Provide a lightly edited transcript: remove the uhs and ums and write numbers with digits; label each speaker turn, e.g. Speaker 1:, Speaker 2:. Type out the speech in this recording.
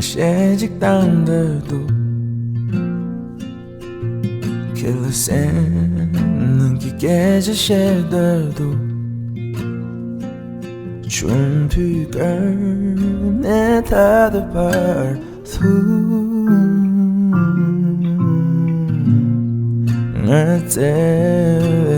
Speaker 1: 些激荡的毒Killer Sen 눈기게 제시해도 준비가 내 다들 발수 날 때